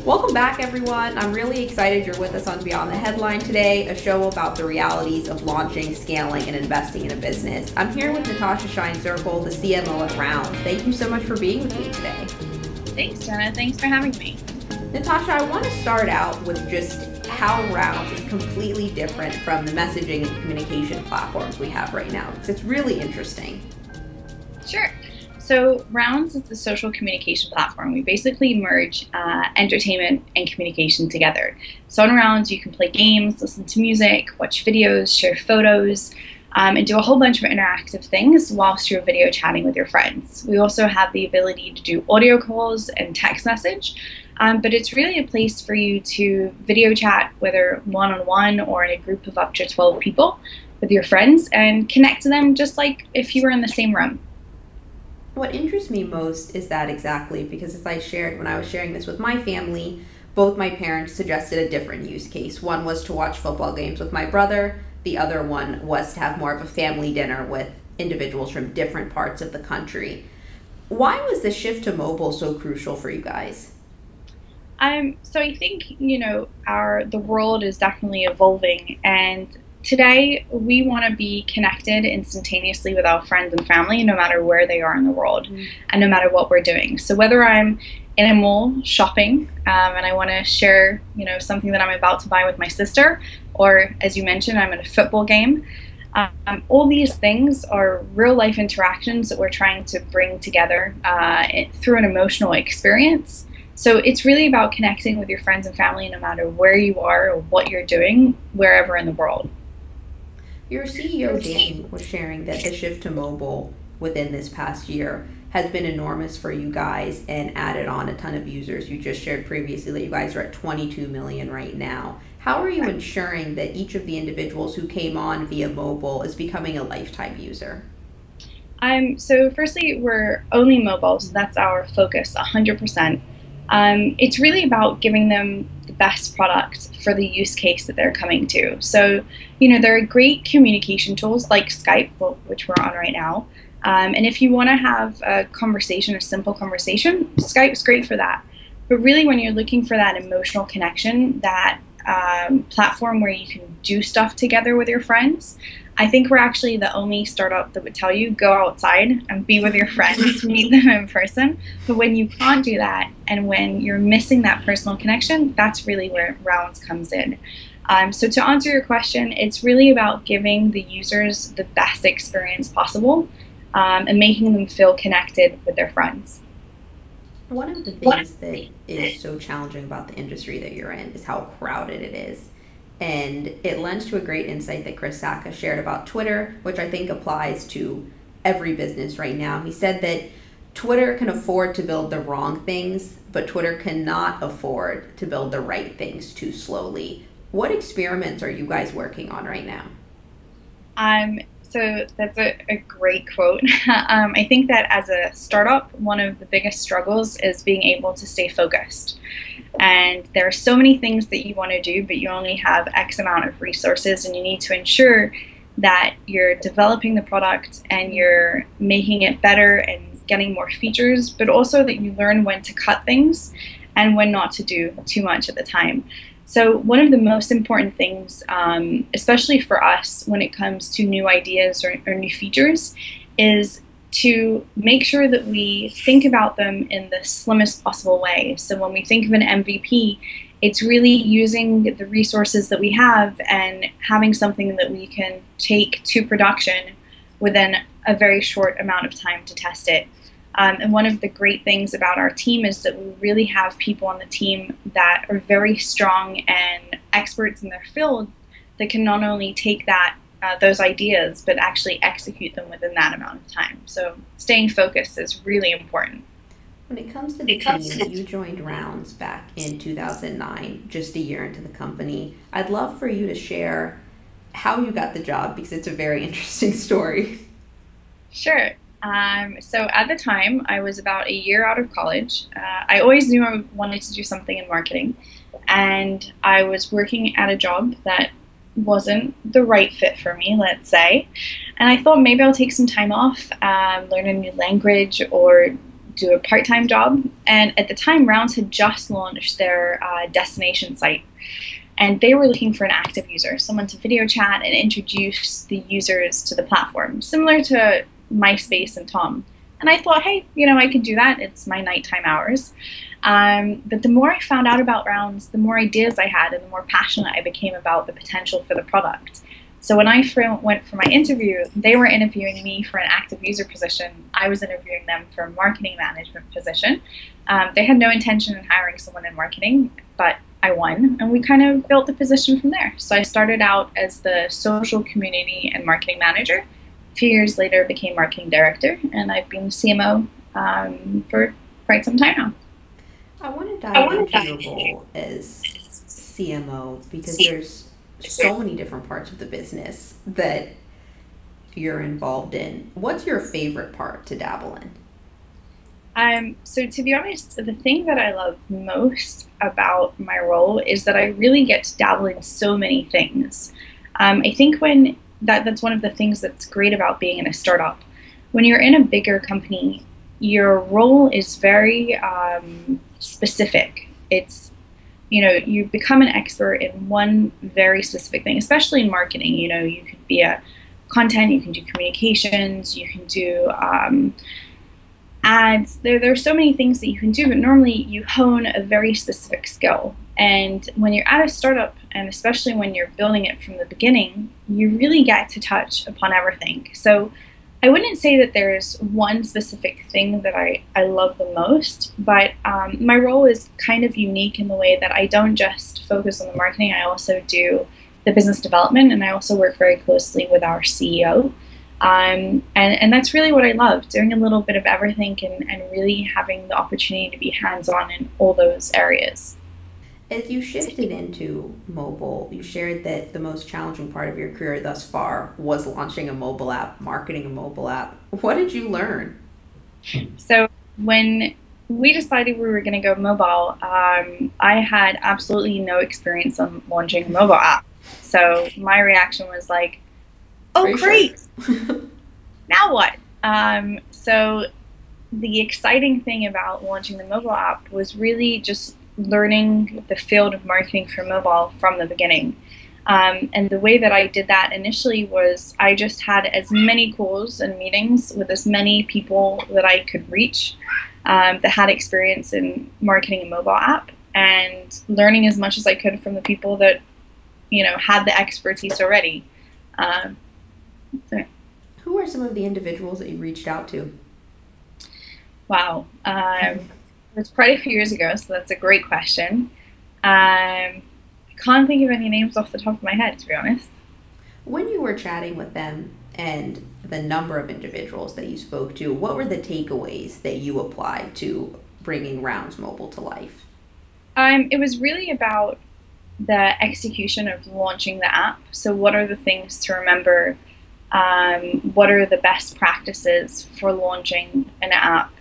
Welcome back, everyone. I'm really excited you're with us on Beyond the Headline today, a show about the realities of launching, scaling, and investing in a business. I'm here with Natasha Shine Zirkel, the CMO of Rounds. Thank you so much for being with me today. Thanks, Jenna. Thanks for having me. Natasha, I want to start out with just how Rounds is completely different from the messaging and communication platforms we have right now, because it's really interesting. Sure. So Rounds is the social communication platform. We basically merge entertainment and communication together. So on Rounds, you can play games, listen to music, watch videos, share photos, and do a whole bunch of interactive things whilst you're video chatting with your friends. We also have the ability to do audio calls and text message, but it's really a place for you to video chat, whether one-on-one or in a group of up to 12 people with your friends, and connect to them just like if you were in the same room. What interests me most is that exactly, because as I shared when I was sharing this with my family, both my parents suggested a different use case. One was to watch football games with my brother. The other one was to have more of a family dinner with individuals from different parts of the country. Why was the shift to mobile so crucial for you guys? So I think, the world is definitely evolving, and today we want to be connected instantaneously with our friends and family, no matter where they are in the world, and no matter what we're doing. So whether I'm in a mall shopping, and I want to share, something that I'm about to buy with my sister, or as you mentioned, I'm at a football game. All these things are real life interactions that we're trying to bring together through an emotional experience. So it's really about connecting with your friends and family no matter where you are or what you're doing, wherever in the world. Your CEO, Danny, was sharing that the shift to mobile within this past year has been enormous for you guys and added on a ton of users. You just shared previously that you guys are at 22 million right now. How are you ensuring that each of the individuals who came on via mobile is becoming a lifetime user? So firstly, we're only mobile, so that's our focus, 100%. It's really about giving them the best product for the use case that they're coming to. So, there are great communication tools like Skype, which we're on right now. And if you want to have a conversation, a simple conversation, Skype's great for that. But really, when you're looking for that emotional connection, that platform where you can do stuff together with your friends, I think we're actually the only startup that would tell you go outside and be with your friends, meet them in person. But when you can't do that, and when you're missing that personal connection, that's really where Rounds comes in. So to answer your question, it's really about giving the users the best experience possible and making them feel connected with their friends. One of the things that is so challenging about the industry that you're in is how crowded it is. And it lends to a great insight that Chris Sacca shared about Twitter, which I think applies to every business right now. He said that Twitter can afford to build the wrong things, but Twitter cannot afford to build the right things too slowly. What experiments are you guys working on right now? So that's a great quote. I think that as a startup, one of the biggest struggles is being able to stay focused. And there are so many things that you want to do, but you only have X amount of resources, and you need to ensure that you're developing the product and you're making it better and getting more features, but also that you learn when to cut things and when not to do too much at the time. So one of the most important things, especially for us when it comes to new ideas or new features, is to make sure that we think about them in the slimmest possible way. So when we think of an MVP, it's really using the resources that we have and having something that we can take to production within a very short amount of time to test it. And one of the great things about our team is that we really have people on the team that are very strong and experts in their field that can not only take those ideas, but actually execute them within that amount of time. So staying focused is really important. When it comes to the team, you joined Rounds back in 2009, just a year into the company. I'd love for you to share how you got the job, because it's a very interesting story. Sure. So at the time, I was about a year out of college. I always knew I wanted to do something in marketing, and I was working at a job that wasn't the right fit for me, let's say. And I thought maybe I'll take some time off, learn a new language, or do a part-time job. And at the time, Rounds had just launched their destination site. And they were looking for an active user, someone to video chat and introduce the users to the platform, similar to MySpace and Tom. And I thought, hey, I could do that. It's my nighttime hours. But the more I found out about Rounds, the more ideas I had and the more passionate I became about the potential for the product. So when I went for my interview, they were interviewing me for an active user position. I was interviewing them for a marketing management position. They had no intention in hiring someone in marketing, but I won, and we kind of built the position from there. So I started out as the social community and marketing manager. A few years later, became marketing director, and I've been the CMO for quite some time now. I want to dive into your role as CMO because there's so many different parts of the business that you're involved in. What's your favorite part to dabble in? So to be honest, the thing that I love most about my role is that I really get to dabble in so many things. I think that's one of the things that's great about being in a startup. When you're in a bigger company, your role is very specific. It's, you become an expert in one very specific thing, especially in marketing. You could be a content, you can do communications, you can do ads. There are so many things that you can do, but normally you hone a very specific skill. And when you're at a startup, and especially when you're building it from the beginning, you really get to touch upon everything. So I wouldn't say that there's one specific thing that I love the most, but my role is kind of unique in the way that I don't just focus on the marketing, I also do the business development, and I also work very closely with our CEO. And that's really what I love, doing a little bit of everything and really having the opportunity to be hands-on in all those areas. As you shifted into mobile, you shared that the most challenging part of your career thus far was launching a mobile app, marketing a mobile app. What did you learn? So when we decided we were going to go mobile, I had absolutely no experience on launching a mobile app. So my reaction was like, oh, great. Sure? Now what? So the exciting thing about launching the mobile app was really just learning the field of marketing for mobile from the beginning. And the way that I did that initially was I just had as many calls and meetings with as many people that I could reach that had experience in marketing a mobile app, and learning as much as I could from the people that had the expertise already. Who are some of the individuals that you reached out to? Wow. It was quite a few years ago, so that's a great question. I can't think of any names off the top of my head, to be honest. When you were chatting with them and the number of individuals that you spoke to, what were the takeaways that you applied to bringing Rounds Mobile to life? It was really about the execution of launching the app. So what are the things to remember? What are the best practices for launching an app?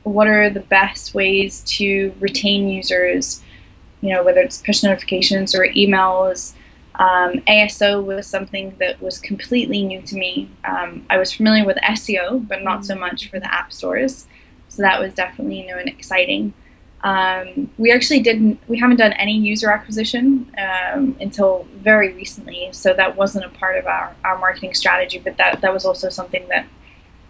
What are the best ways to retain users? Whether it's push notifications or emails. ASO was something that was completely new to me. I was familiar with SEO, but not so much for the app stores. So that was definitely new and exciting. We haven't done any user acquisition until very recently, so that wasn't a part of our marketing strategy, but that was also something that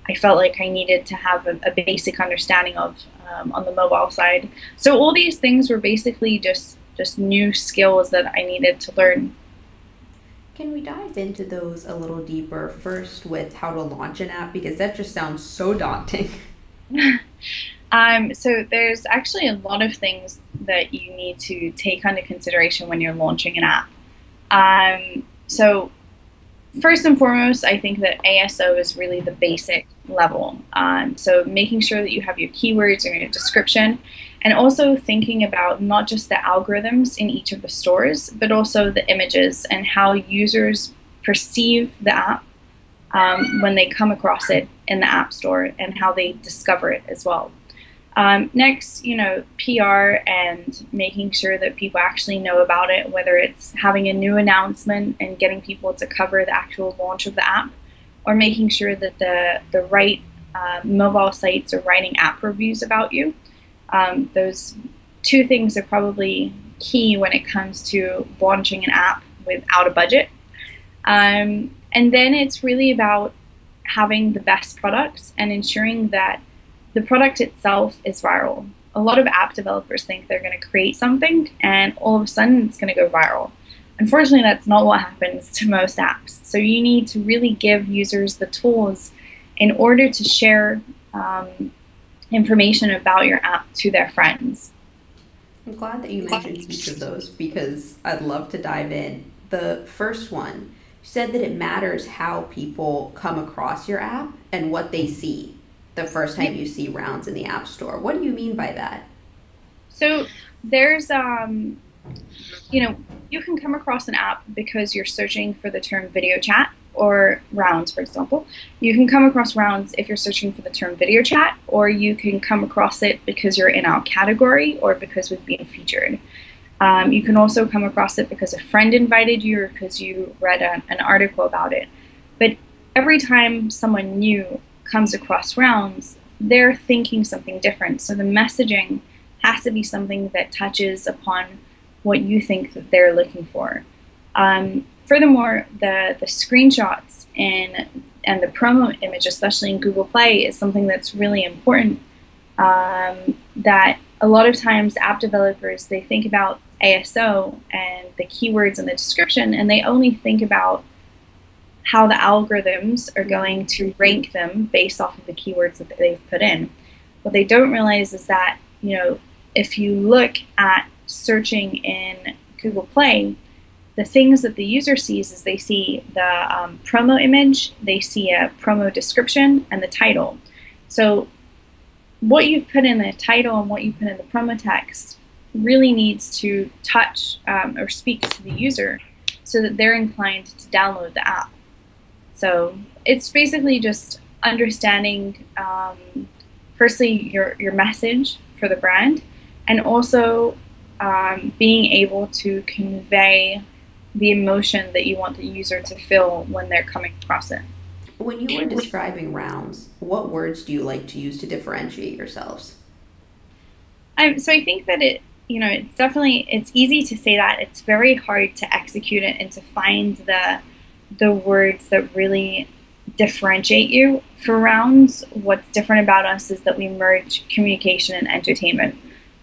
I felt like I needed to have a basic understanding of on the mobile side. So all these things were basically just new skills that I needed to learn. Can we dive into those a little deeper, first with how to launch an app, because that just sounds so daunting. So there's actually a lot of things that you need to take under consideration when you're launching an app. So first and foremost, I think that ASO is really the basic level. So making sure that you have your keywords and your description, and also thinking about not just the algorithms in each of the stores, but also the images and how users perceive the app when they come across it in the App Store, and how they discover it as well. Next, PR and making sure that people actually know about it, whether it's having a new announcement and getting people to cover the actual launch of the app, or making sure that the right mobile sites are writing app reviews about you. Those two things are probably key when it comes to launching an app without a budget. And then it's really about having the best products and ensuring that the product itself is viral. A lot of app developers think they're going to create something and all of a sudden it's going to go viral. Unfortunately, that's not what happens to most apps. So you need to really give users the tools in order to share information about your app to their friends. I'm glad that you mentioned each of those because I'd love to dive in. The first one, you said that it matters how people come across your app and what they see the first time you see rounds in the App Store. What do you mean by that? So there's, you know, you can come across an app because you're searching for the term video chat or rounds, for example. You can come across rounds if you're searching for the term video chat, or you can come across it because you're in our category or because we've been featured. You can also come across it because a friend invited you or because you read an article about it. But every time someone new comes across rounds, they're thinking something different. So the messaging has to be something that touches upon what you think that they're looking for. Furthermore, the screenshots and the promo image, especially in Google Play, is something that's really important. That a lot of times app developers, they think about ASO and the keywords in the description, and they only think about how the algorithms are going to rank them based off of the keywords that they've put in. What they don't realize is that, you know, if you look at searching in Google Play, the things that the user sees is they see the promo image, they see a promo description, and the title. So what you've put in the title and what you put in the promo text really needs to touch or speak to the user so that they're inclined to download the app. So it's basically just understanding, firstly, your message for the brand, and also being able to convey the emotion that you want the user to feel when they're coming across it. When you were describing rounds, what words do you like to use to differentiate yourselves? So I think that it's easy to say that. It's very hard to execute it and to find the words that really differentiate you. For rounds, what's different about us is that we merge communication and entertainment.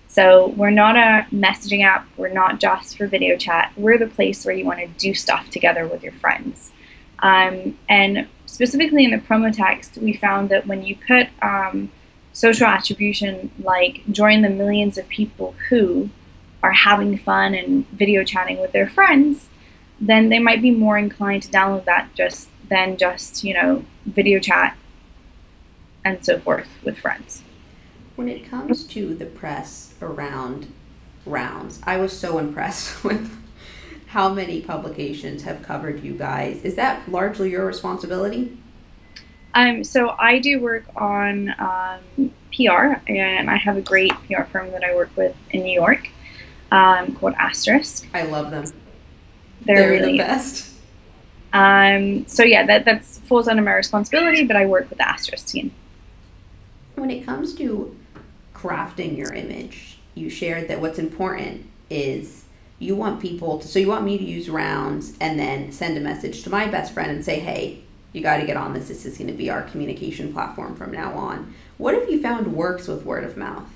So we're not a messaging app. We're not just for video chat. We're the place where you want to do stuff together with your friends. And specifically in the promo text, we found that when you put social attribution like join the millions of people who are having fun and video chatting with their friends, then they might be more inclined to download that than just, you know, video chat and so forth with friends. When it comes to the press around rounds, I was so impressed with how many publications have covered you guys. Is that largely your responsibility? So I do work on PR, and I have a great PR firm that I work with in New York called Asterisk. I love them. They're the really best. So yeah, that falls under my responsibility, but I work with the Asterisk team. When it comes to crafting your image, you shared that what's important is you want people to, so you want me to use rounds and then send a message to my best friend and say, hey, you got to get on this. This is going to be our communication platform from now on. What have you found works with word of mouth?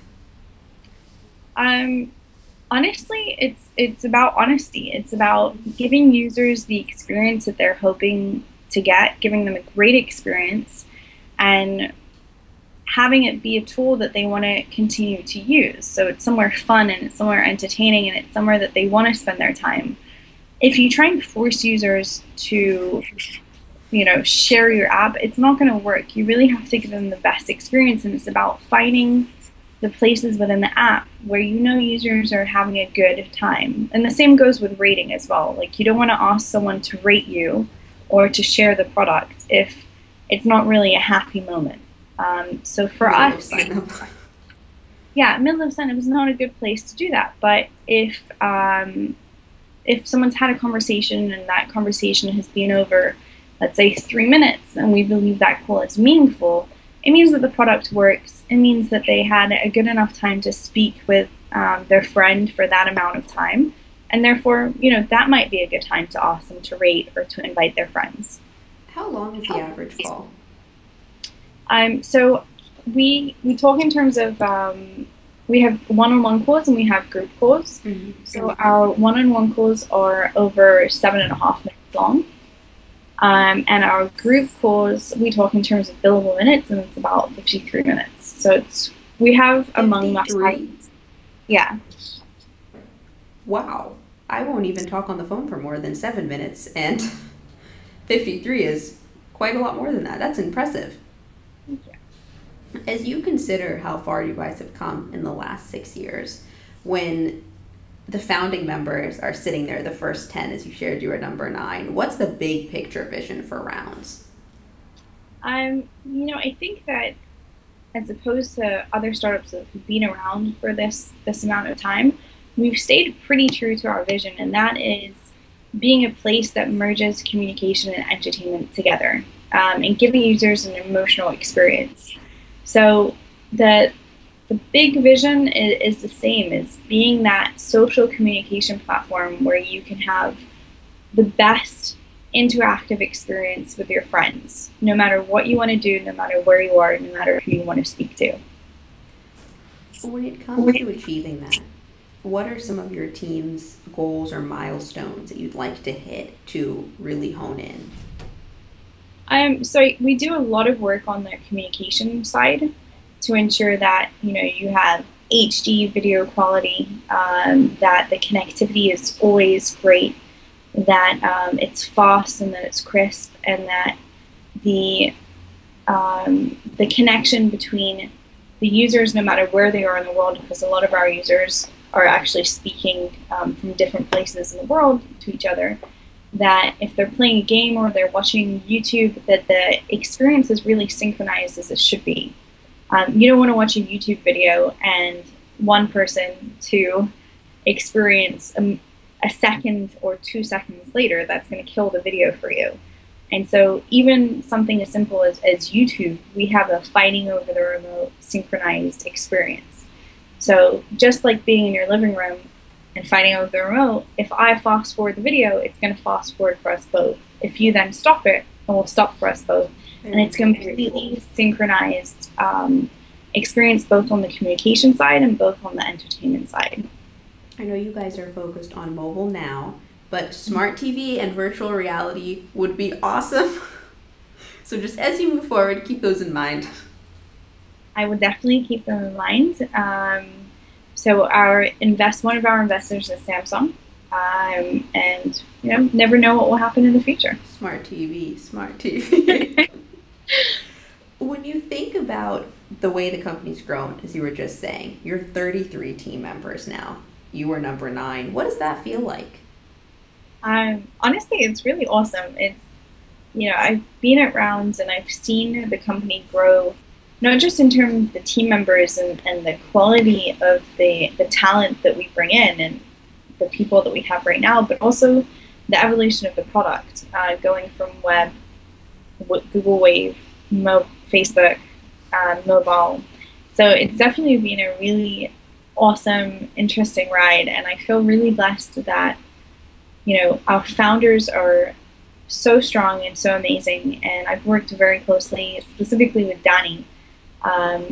Honestly, it's about honesty. It's about giving users the experience that they're hoping to get, giving them a great experience, and having it be a tool that they want to continue to use. So it's somewhere fun and it's somewhere entertaining and it's somewhere that they want to spend their time. If you try and force users to, you know, share your app, it's not going to work. You really have to give them the best experience, and it's about finding the places within the app where you know users are having a good time. And the same goes with rating as well. Like, you don't want to ask someone to rate you or to share the product if it's not really a happy moment. So for us, yeah, middle of sign up is not a good place to do that. But if someone's had a conversation and that conversation has been over, let's say 3 minutes, and we believe that call is meaningful, it means that the product works. It means that they had a good enough time to speak with their friend for that amount of time. And therefore, that might be a good time to ask them to rate or to invite their friends. How long is the average call? So we talk in terms of we have one-on-one calls and we have group calls. Mm-hmm. So our one-on-one calls are over 7.5 minutes long. And our group calls, we talk in terms of billable minutes, and it's about 53 minutes. So we have among the yeah. Wow. I won't even talk on the phone for more than 7 minutes, and 53 is quite a lot more than that. That's impressive. Yeah. As you consider how far you guys have come in the last 6 years, when the founding members are sitting there, the first 10, as you shared, you were number 9, what's the big picture vision for Rounds? I think that as opposed to other startups that have been around for this amount of time, we've stayed pretty true to our vision, and that is being a place that merges communication and entertainment together, and giving users an emotional experience. So the big vision is the same, is being that social communication platform where you can have the best interactive experience with your friends, no matter what you want to do, no matter where you are, no matter who you want to speak to. When it comes to achieving that, what are some of your team's goals or milestones that you'd like to hit to really hone in? So we do a lot of work on the communication side to ensure that you have HD video quality, that the connectivity is always great, that it's fast and that it's crisp, and that the connection between the users, no matter where they are in the world, because a lot of our users are actually speaking from different places in the world to each other, that if they're playing a game or they're watching YouTube, that the experience is really synchronized as it should be. You don't want to watch a YouTube video and one person to experience a second or 2 seconds later. That's going to kill the video for you. And so even something as simple as YouTube, we have a fighting over the remote synchronized experience. So just like being in your living room and fighting over the remote, if I fast forward the video, it's going to fast forward for us both. If you then stop it, it will stop for us both. And it's completely synchronized experience, both on the communication side and both on the entertainment side. I know you guys are focused on mobile now, but smart TV and virtual reality would be awesome. So just as you move forward, keep those in mind. I would definitely keep them in mind. So one of our investors is Samsung, and never know what will happen in the future. Smart TV, smart TV. When you think about the way the company's grown, as you were just saying, you're 33 team members now. You were number 9. What does that feel like? Honestly, it's really awesome. It's, I've been at Rounds and I've seen the company grow, not just in terms of the team members and the quality of the talent that we bring in and the people that we have right now, but also the evolution of the product, going from web, Google Wave, Facebook, mobile. So it's definitely been a really awesome, interesting ride, and I feel really blessed that our founders are so strong and so amazing, and I've worked very closely, specifically with Danny,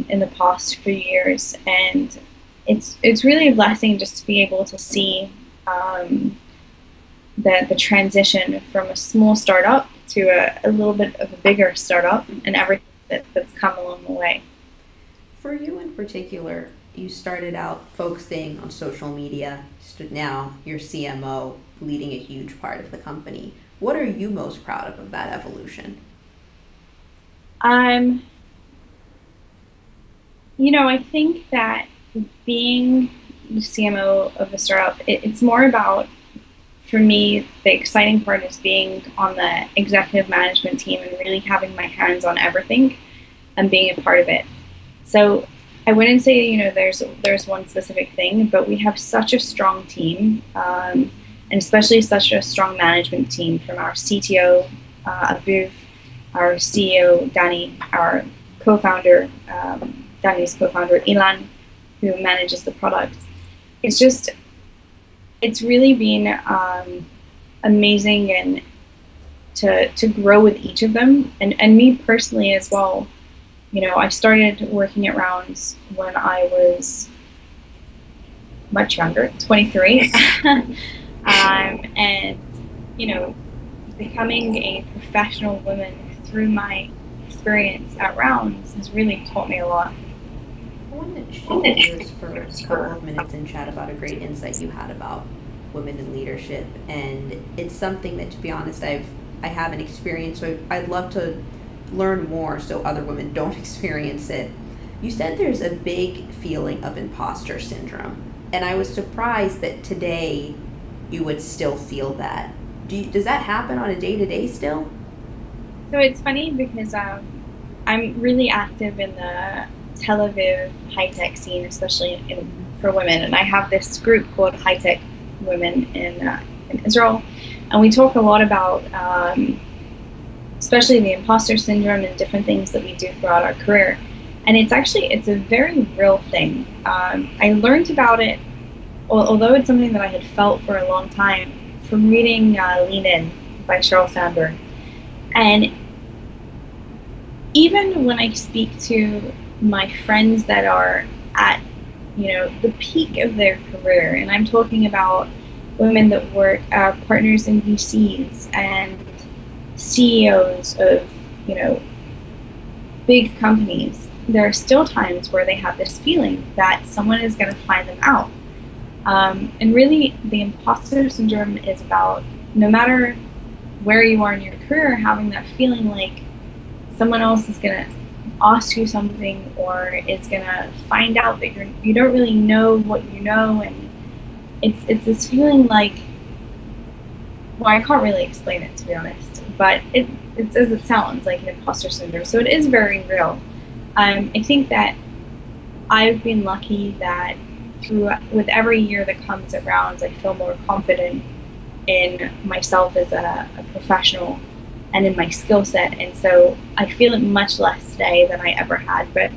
in the past few years, and it's really a blessing just to be able to see the transition from a small startup to a little bit of a bigger startup, and everything that's come along the way. For you in particular, you started out focusing on social media. Now you're CMO, leading a huge part of the company. What are you most proud of that evolution? I think that being the CMO of a startup, it's more about, for me, the exciting part is being on the executive management team and really having my hands on everything and being a part of it. So I wouldn't say, there's one specific thing, but we have such a strong team, and especially such a strong management team, from our CTO, Aviv, our CEO, Danny, our co-founder, Danny's co-founder, Ilan, who manages the product. It's just, it's really been amazing and to grow with each of them, and me personally as well. You know, I started working at Rounds when I was much younger, 23, and you know, becoming a professional woman through my experience at Rounds has really taught me a lot. I wanted to shift gears for a couple of minutes and chat about a great insight you had about women in leadership, and it's something that, to be honest, I haven't experienced, so I'd love to learn more so other women don't experience it. You said there's a big feeling of imposter syndrome, and I was surprised that today you would still feel that. Does that happen on a day-to-day still? So it's funny because I'm really active in the Tel Aviv high tech scene, especially for women, and I have this group called High Tech Women in Israel, and we talk a lot about especially the imposter syndrome and different things that we do throughout our career. And it's a very real thing. I learned about it, although it's something that I had felt for a long time, from reading Lean In by Sheryl Sandberg. And even when I speak to my friends that are at, you know, the peak of their career, and I'm talking about women that work partners in VCs and CEOs of, you know, big companies, there are still times where they have this feeling that someone is going to find them out. And really, the imposter syndrome is about, no matter where you are in your career, having that feeling like someone else is going to ask you something or is going to find out that you don't really know what you know. And it's this feeling like, well, I can't really explain it, to be honest, but it's as it sounds, like an imposter syndrome. So it is very real. I think that I've been lucky that with every year that comes at Rounds, I feel more confident in myself as a professional and in my skill set. And so I feel it much less today than I ever had. But,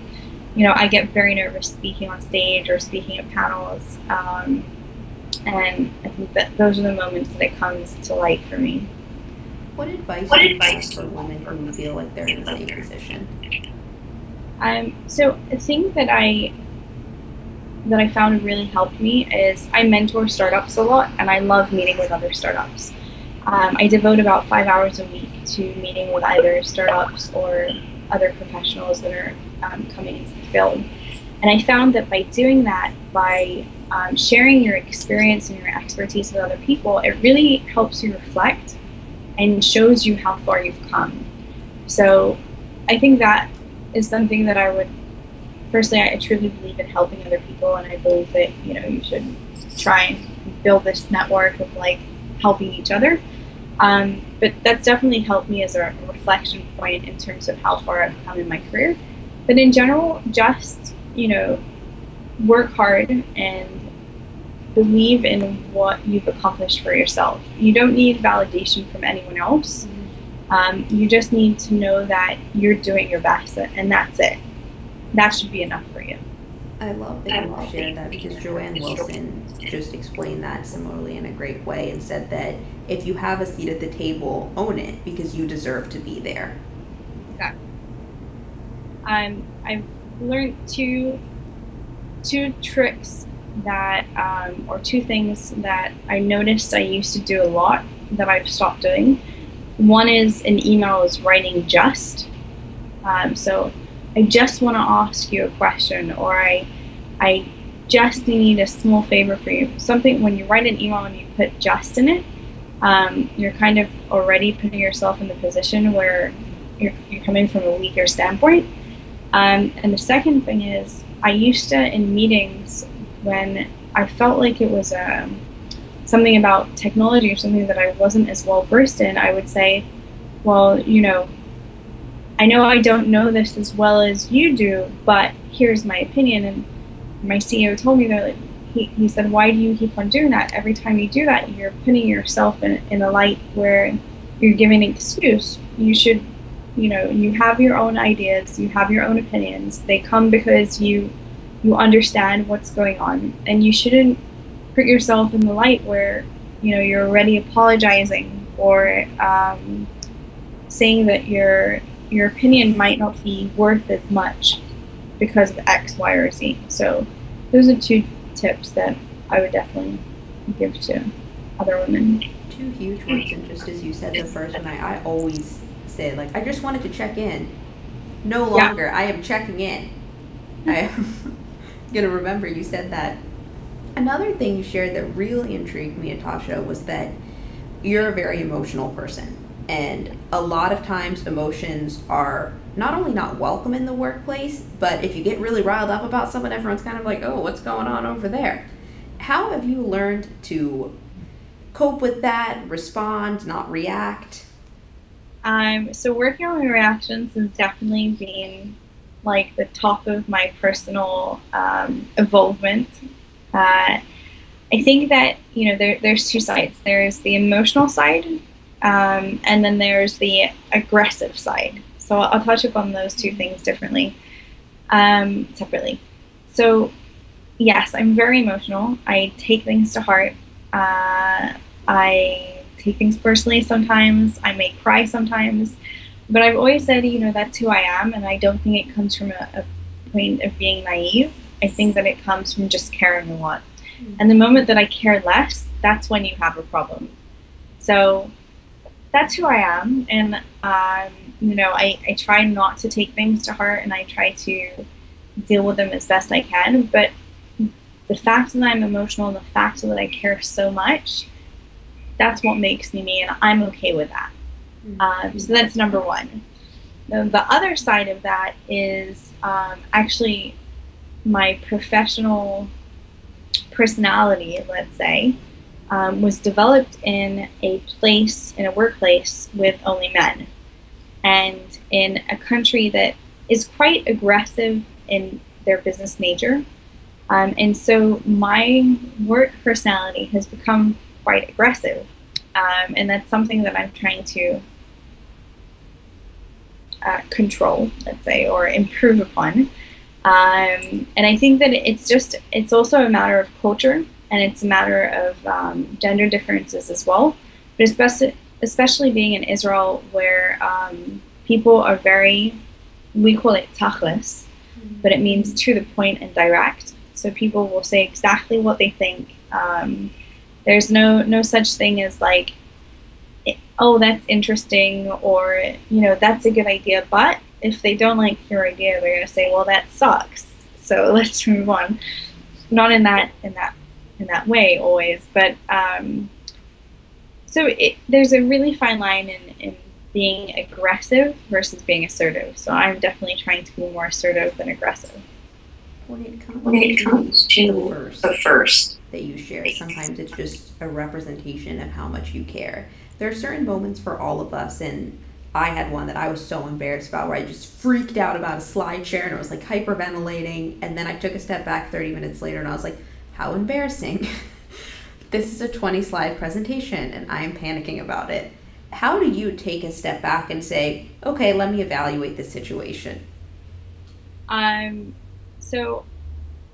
you know, I get very nervous speaking on stage or speaking at panels. And I think that those are the moments that it comes to light for me. What advice do you have for women who feel like they're in the same position? So a thing that I found really helped me is I mentor startups a lot, and I love meeting with other startups. I devote about 5 hours a week to meeting with either startups or other professionals that are coming into the field. And I found that by doing that, by sharing your experience and your expertise with other people, it really helps you reflect and shows you how far you've come. So I think that is something that I would, firstly, I truly believe in helping other people, and I believe that, you know, you should try and build this network of like helping each other. But that's definitely helped me as a reflection point in terms of how far I've come in my career. But in general, just, you know, work hard and believe in what you've accomplished for yourself. You don't need validation from anyone else. You just need to know that you're doing your best, and that's it. That should be enough for you. I love that you shared that, because Joanne Wilson just explained that similarly in a great way and said that if you have a seat at the table, own it because you deserve to be there. Exactly. I've learned two tricks that, or two things that I noticed I used to do a lot that I've stopped doing. One is in emails writing just. So I just want to ask you a question, or I just need a small favor for you. Something, when you write an email and you put just in it, you're kind of already putting yourself in the position where you're coming from a weaker standpoint. And the second thing is, I used to, in meetings, when I felt like it was something about technology or something that I wasn't as well versed in, I would say, well, you know I don't know this as well as you do, but here's my opinion. And my CEO told me that, like, he said, why do you keep on doing that? Every time you do that, you're putting yourself in a light where you're giving an excuse. You should you have your own ideas, you have your own opinions. They come because you understand what's going on, and you shouldn't put yourself in the light where you're already apologizing or saying that your opinion might not be worth as much because of X, Y, or Z. So those are two tips that I would definitely give to other women. Two huge ones, and just as you said, the first one, I always say, like, I just wanted to check in. No Yeah. longer, I am checking in. I am gonna remember you said that. Another thing you shared that really intrigued me, Natasha, was that you're a very emotional person. And a lot of times emotions are not only not welcome in the workplace, but if you get really riled up about someone, everyone's kind of like, oh, what's going on over there? How have you learned to cope with that, respond, not react? So working on my reactions has definitely been like the top of my personal involvement. Uh, I think that there's two sides. There's the emotional side, and then there's the aggressive side. So I'll touch upon those two things differently, separately. So yes, I'm very emotional. I take things to heart. I take things personally sometimes. I may cry sometimes, but I've always said, that's who I am, and I don't think it comes from a point of being naive. I think that it comes from just caring a lot. And the moment that I care less, that's when you have a problem. So that's who I am, and I try not to take things to heart, and I try to deal with them as best I can. But the fact that I'm emotional and the fact that I care so much, that's what makes me me, and I'm okay with that. So that's number one. The other side of that is actually my professional personality, let's say, was developed in a workplace with only men, and in a country that is quite aggressive in their business nature. And so my work personality has become quite aggressive. And that's something that I'm trying to control, let's say, or improve upon. And I think that it's also a matter of culture, and it's a matter of gender differences as well. But especially being in Israel, where people are we call it tachlis, but it means to the point and direct. So people will say exactly what they think. There's no such thing as like, oh, that's interesting, or that's a good idea. But if they don't like your idea, they're gonna say, well, that sucks. So let's move on. Not in that way always, but there's a really fine line in being aggressive versus being assertive. So I'm definitely trying to be more assertive than aggressive. When it comes to the first that you share, sometimes it's just a representation of how much you care. There are certain moments for all of us, and I had one that I was so embarrassed about, where I just freaked out about a slide share, and it was like hyperventilating, and then I took a step back 30 minutes later and I was like, how embarrassing. This is a 20 slide presentation and I am panicking about it. How do you take a step back and say, okay, let me evaluate this situation? So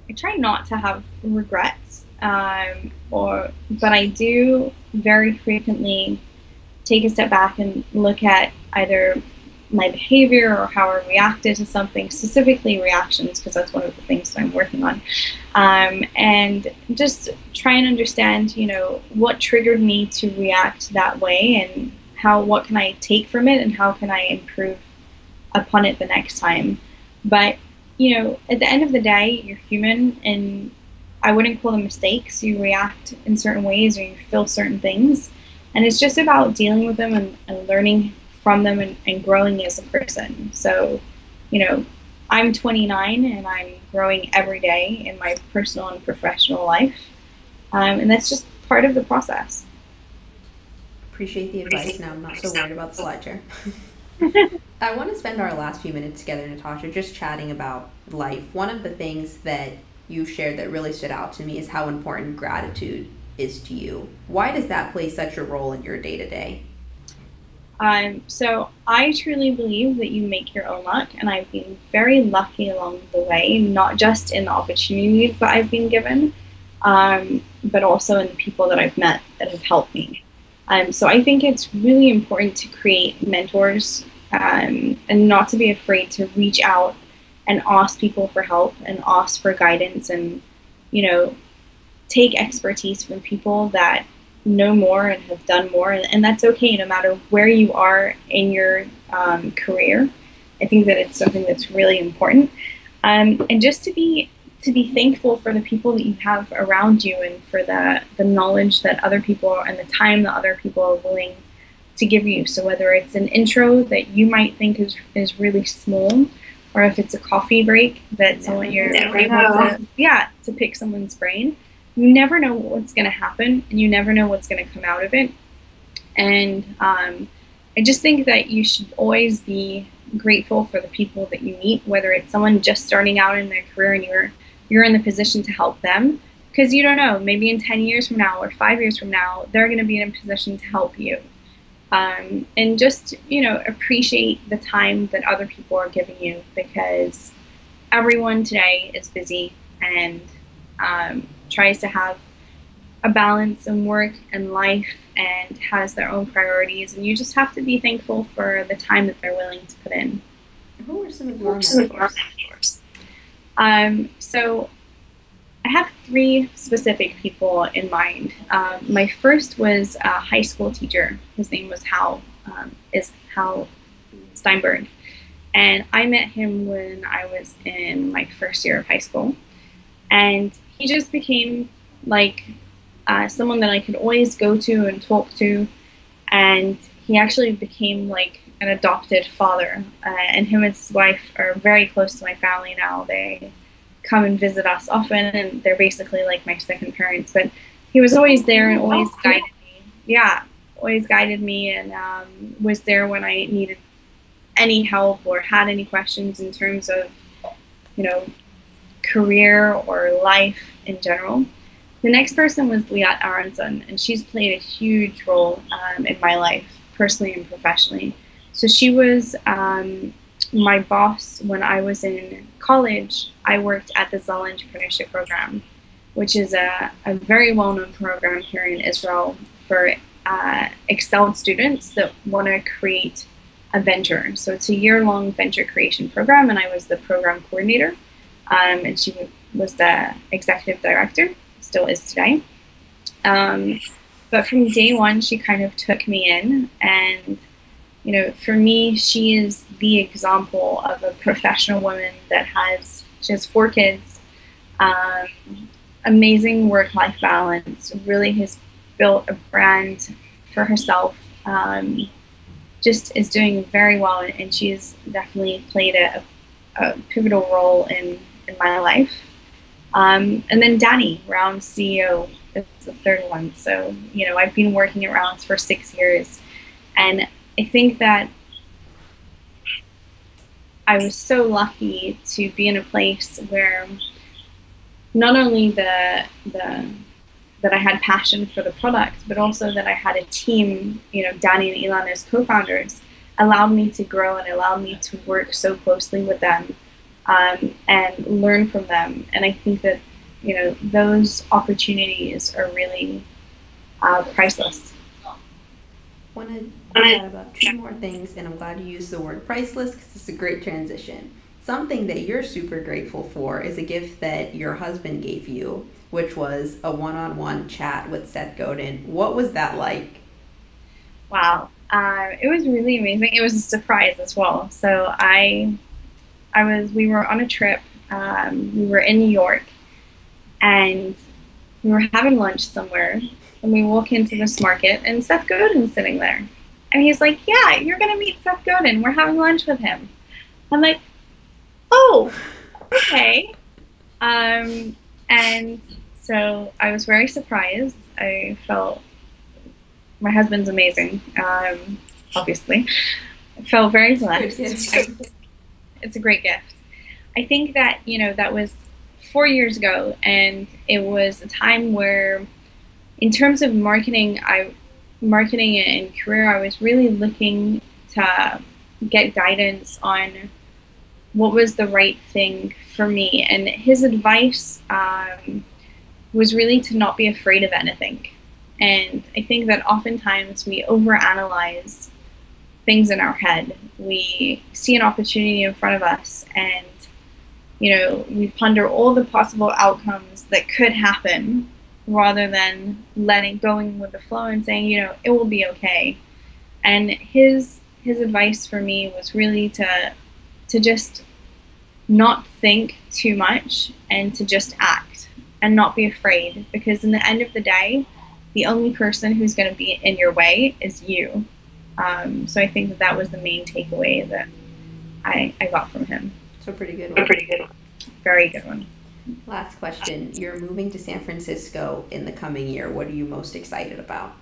I try not to have regrets, but I do very frequently take a step back and look at either my behavior or how I reacted to something, specifically reactions, because that's one of the things that I'm working on, and just try and understand, what triggered me to react that way, and what can I take from it, and how can I improve upon it the next time. But at the end of the day, you're human, and I wouldn't call them mistakes. You react in certain ways, or you feel certain things, and it's just about dealing with them and learning from them, and growing as a person. So, I'm 29 and I'm growing every day in my personal and professional life, and that's just part of the process. Appreciate the advice. Now I'm not so worried about the slide share. I want to spend our last few minutes together, Natasha, just chatting about life. One of the things that you've shared that really stood out to me is how important gratitude is to you. Why does that play such a role in your day-to-day? So I truly believe that you make your own luck, and I've been very lucky along the way, not just in the opportunities that I've been given, but also in the people that I've met that have helped me. So I think it's really important to create mentors, and not to be afraid to reach out and ask people for help and ask for guidance, and you know take expertise from people that know more and have done more, and that's okay no matter where you are in your career. I think that it's something that's really important, and just to be thankful for the people that you have around you, and for the knowledge that other people and the time that other people are willing to give you. So whether it's an intro that you might think is really small, or if it's a coffee break that someone you're able to, yeah, to pick someone's brain, you never know what's going to happen, and you never know what's going to come out of it. And I just think that you should always be grateful for the people that you meet, whether it's someone just starting out in their career and you're in the position to help them, because you don't know, maybe in 10 years from now or 5 years from now, they're going to be in a position to help you. And just, appreciate the time that other people are giving you, because everyone today is busy and tries to have a balance in work and life and has their own priorities. And you just have to be thankful for the time that they're willing to put in. Who are some of your mentors? So I have three specific people in mind. My first was a high school teacher. His name was Hal Steinberg. And I met him when I was in my first year of high school. And he just became like someone that I could always go to and talk to. And he actually became like an adopted father. And him and his wife are very close to my family now. They come and visit us often, and they're basically like my second parents. But he was always there and always guided me. Yeah, always guided me, and was there when I needed any help or had any questions in terms of, career or life in general. The next person was Liat Aronson, and she's played a huge role in my life, personally and professionally. So she was my boss when I was in college. I worked at the Zell Entrepreneurship Program, which is a very well-known program here in Israel for excelled students that want to create a venture. So it's a year-long venture creation program, and I was the program coordinator, and she was the executive director, still is today. But from day one, she kind of took me in, and for me, she is the example of a professional woman that she has 4 kids, amazing work-life balance, really has built a brand for herself, just is doing very well, and she's definitely played a pivotal role in my life. And then Danny, Round's CEO, is the third one. So, I've been working at Rounds for 6 years, and I think that I was so lucky to be in a place where not only that I had passion for the product, but also that I had a team, Danny and Ilan as co-founders, allowed me to grow and allowed me to work so closely with them, and learn from them. And I think that, those opportunities are really priceless. Want to chat about 2 more things, and I'm glad you used the word priceless because it's a great transition. Something that you're super grateful for is a gift that your husband gave you, which was a one-on-one chat with Seth Godin. What was that like? Wow, it was really amazing. It was a surprise as well. So we were on a trip. We were in New York, and we were having lunch somewhere. And we walk into this market, and Seth Godin's sitting there. And he's like, yeah, you're going to meet Seth Godin. We're having lunch with him. I'm like, oh, okay. And so I was very surprised. I felt my husband's amazing, obviously. I felt very blessed. It's a great gift. I think that, that was 4 years ago, and it was a time where, in terms of marketing, marketing and career, I was really looking to get guidance on what was the right thing for me. And his advice was really to not be afraid of anything. And I think that oftentimes we overanalyze things in our head. We see an opportunity in front of us and we ponder all the possible outcomes that could happen rather than going with the flow and saying, it will be okay. And his advice for me was really to just not think too much and to just act and not be afraid, because in the end of the day, the only person who's going to be in your way is you. So I think that was the main takeaway that I got from him. So pretty good one. Very good one. Last question. You're moving to San Francisco in the coming year. What are you most excited about?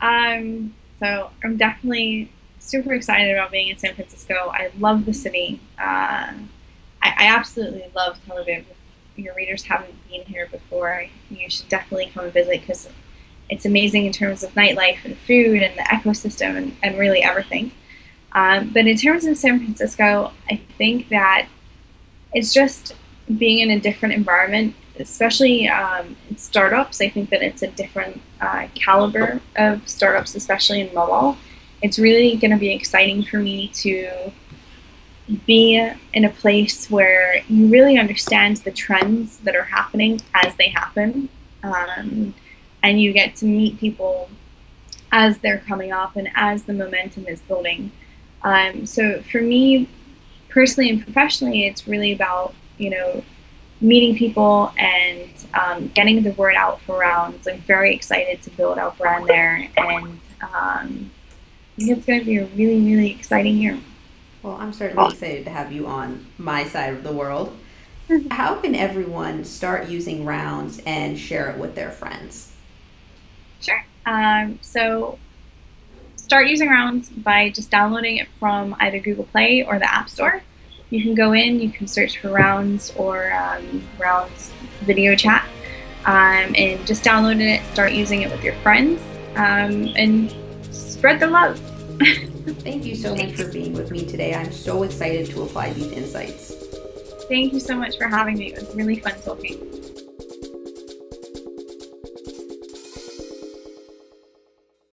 So I'm definitely super excited about being in San Francisco. I love the city. I absolutely love Tel Aviv. If your readers haven't been here before, you should definitely come and visit, because it's amazing in terms of nightlife and food and the ecosystem and really everything. But in terms of San Francisco, I think that it's just being in a different environment, especially in startups. I think that it's a different caliber of startups, especially in mobile. It's really going to be exciting for me to be in a place where you really understand the trends that are happening as they happen. And you get to meet people as they're coming up and as the momentum is building. So for me, personally and professionally, it's really about, meeting people and getting the word out for rounds. I'm very excited to build our brand there, and I think it's going to be a really, really exciting year. Well, I'm certainly excited to have you on my side of the world. How can everyone start using rounds and share it with their friends? Sure. So start using rounds by just downloading it from either Google Play or the App Store. You can go in, you can search for rounds or rounds video chat, and just download it, start using it with your friends, and spread the love. Thank you so much for being with me today. I'm so excited to apply these insights. Thank you so much for having me. It was really fun talking.